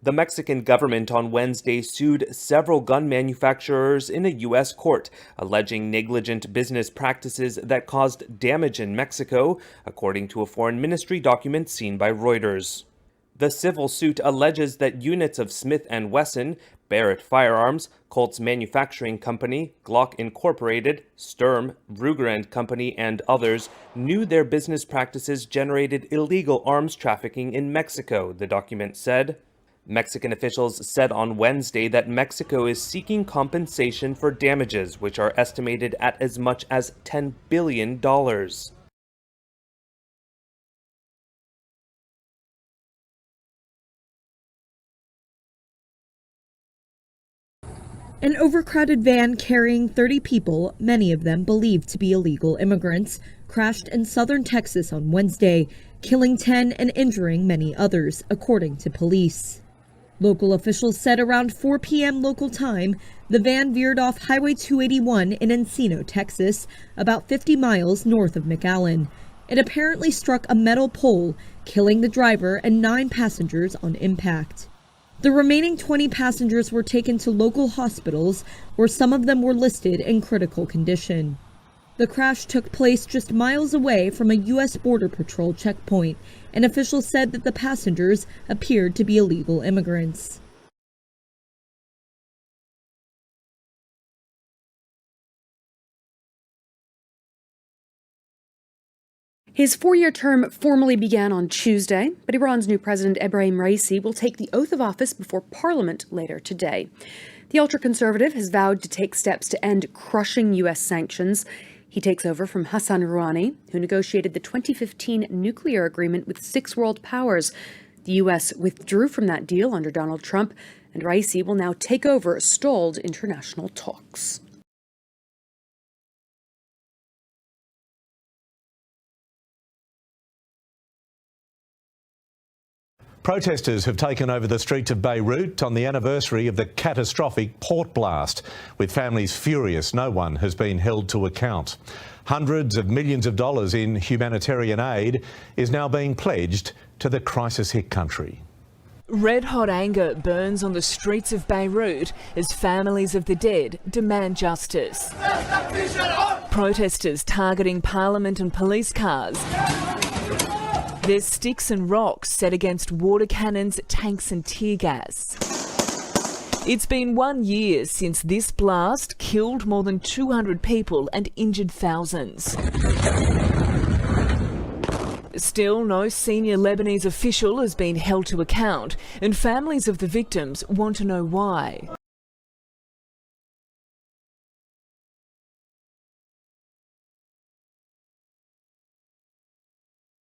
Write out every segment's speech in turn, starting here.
The Mexican government on Wednesday sued several gun manufacturers in a U.S. court, alleging negligent business practices that caused damage in Mexico, according to a foreign ministry document seen by Reuters. The civil suit alleges that units of Smith & Wesson, Barrett Firearms, Colt's Manufacturing Company, Glock Incorporated, Sturm, Ruger & Company, and others knew their business practices generated illegal arms trafficking in Mexico, the document said. Mexican officials said on Wednesday that Mexico is seeking compensation for damages, which are estimated at as much as $10 billion. An overcrowded van carrying 30 people, many of them believed to be illegal immigrants, crashed in southern Texas on Wednesday, killing 10 and injuring many others, according to police. Local officials said around 4 p.m. local time, the van veered off Highway 281 in Encino, Texas, about 50 miles north of McAllen. It apparently struck a metal pole, killing the driver and 9 passengers on impact. The remaining 20 passengers were taken to local hospitals, where some of them were listed in critical condition. The crash took place just miles away from a U.S. Border Patrol checkpoint, and officials said that the passengers appeared to be illegal immigrants. His 4-year term formally began on Tuesday, but Iran's new president Ebrahim Raisi will take the oath of office before parliament later today. The ultra-conservative has vowed to take steps to end crushing U.S. sanctions. He takes over from Hassan Rouhani, who negotiated the 2015 nuclear agreement with 6 world powers. The U.S. withdrew from that deal under Donald Trump, and Raisi will now take over stalled international talks. Protesters have taken over the streets of Beirut on the anniversary of the catastrophic port blast. With families furious, no one has been held to account. Hundreds of millions of dollars in humanitarian aid is now being pledged to the crisis-hit country. Red-hot anger burns on the streets of Beirut as families of the dead demand justice. Protesters targeting parliament and police cars. There's sticks and rocks set against water cannons, tanks and tear gas. It's been 1 year since this blast killed more than 200 people and injured thousands. Still, no senior Lebanese official has been held to account, and families of the victims want to know why.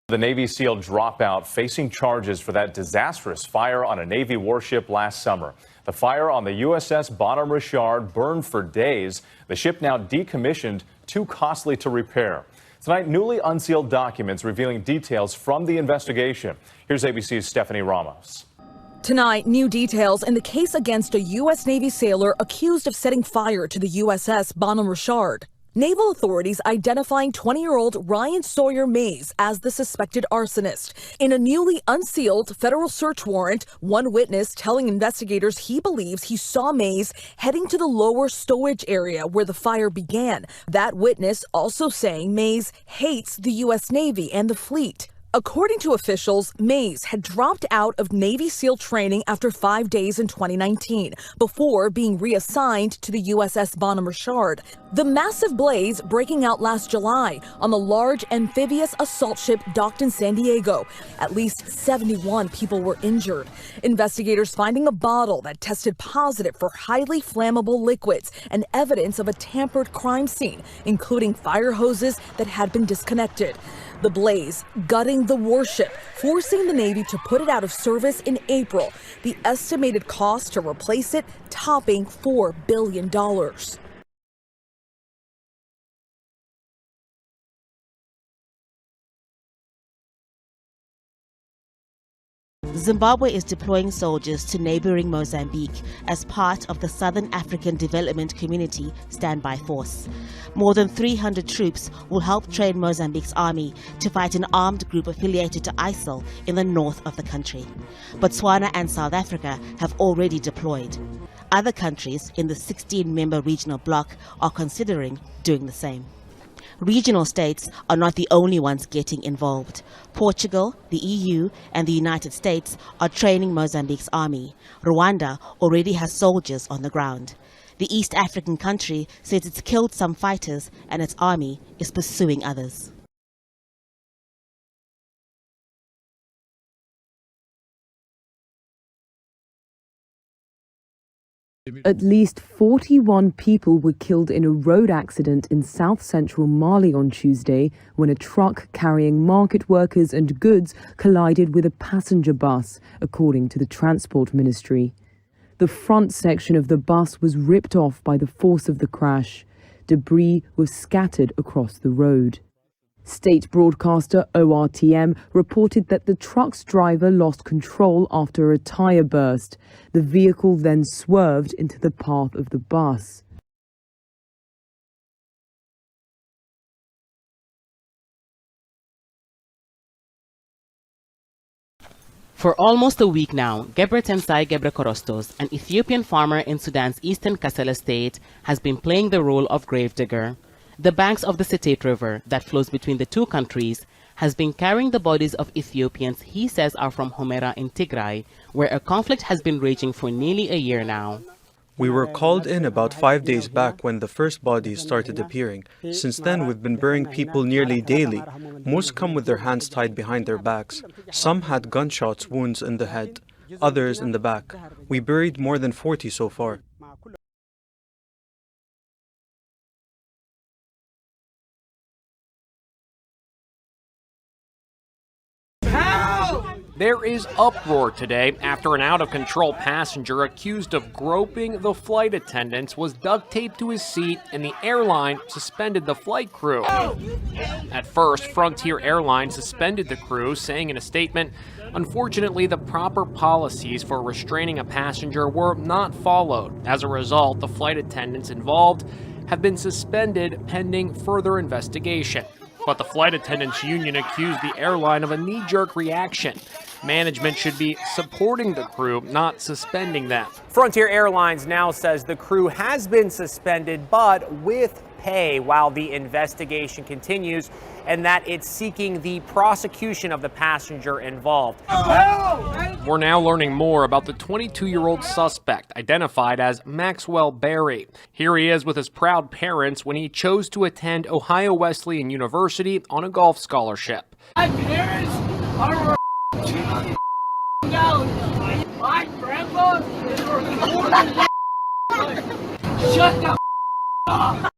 The Navy SEAL dropout facing charges for that disastrous fire on a Navy warship last summer. The fire on the USS Bonham Richard burned for days. The ship now decommissioned, too costly to repair. Tonight, newly unsealed documents revealing details from the investigation. Here's ABC's Stephanie Ramos. Tonight, new details in the case against a U.S. Navy sailor accused of setting fire to the USS Bonham Richard. Naval authorities identifying 20-year-old Ryan Sawyer Mays as the suspected arsonist. In a newly unsealed federal search warrant, one witness telling investigators he believes he saw Mays heading to the lower stowage area where the fire began. That witness also saying Mays hates the U.S. Navy and the fleet. According to officials, Mays had dropped out of Navy SEAL training after 5 days in 2019 before being reassigned to the USS Bonham Richard. The massive blaze breaking out last July on the large amphibious assault ship docked in San Diego. At least 71 people were injured. Investigators finding a bottle that tested positive for highly flammable liquids and evidence of a tampered crime scene, including fire hoses that had been disconnected. The blaze gutting the warship, forcing the Navy to put it out of service in April. The estimated cost to replace it topping $4 billion. Zimbabwe is deploying soldiers to neighboring Mozambique as part of the Southern African Development Community Standby Force. More than 300 troops will help train Mozambique's army to fight an armed group affiliated to ISIL in the north of the country. Botswana and South Africa have already deployed. Other countries in the 16-member regional bloc are considering doing the same. Regional states are not the only ones getting involved. Portugal, the EU, and the United States are training Mozambique's army. Rwanda already has soldiers on the ground. The East African country says it's killed some fighters and its army is pursuing others. At least 41 people were killed in a road accident in south-central Mali on Tuesday when a truck carrying market workers and goods collided with a passenger bus, according to the Transport Ministry. The front section of the bus was ripped off by the force of the crash. Debris was scattered across the road. State broadcaster ORTM reported that the truck's driver lost control after a tire burst. The vehicle then swerved into the path of the bus. For almost a week now, Gebretensai Gebrekorostos, an Ethiopian farmer in Sudan's eastern Kassala state, has been playing the role of gravedigger. The banks of the Sitate River that flows between the two countries has been carrying the bodies of Ethiopians he says are from Humera in Tigray, where a conflict has been raging for nearly a year now. We were called in about 5 days back when the first bodies started appearing. Since then, we've been burying people nearly daily. Most come with their hands tied behind their backs. Some had gunshots wounds in the head, others in the back. We buried more than 40 so far. There is uproar today after an out-of-control passenger accused of groping the flight attendants was duct taped to his seat and the airline suspended the flight crew. At first, Frontier Airlines suspended the crew, saying in a statement, "Unfortunately, the proper policies for restraining a passenger were not followed. As a result, the flight attendants involved have been suspended pending further investigation." But the flight attendants union accused the airline of a knee-jerk reaction. Management should be supporting the crew, not suspending them. Frontier Airlines now says the crew has been suspended, but with pay while the investigation continues, and that it's seeking the prosecution of the passenger involved. We're now learning more about the 22-year-old suspect, identified as Maxwell Berry. Here he is with his proud parents when he chose to attend Ohio Wesleyan University on a golf scholarship. My parents are down. My grandpa is recording. Shut the up.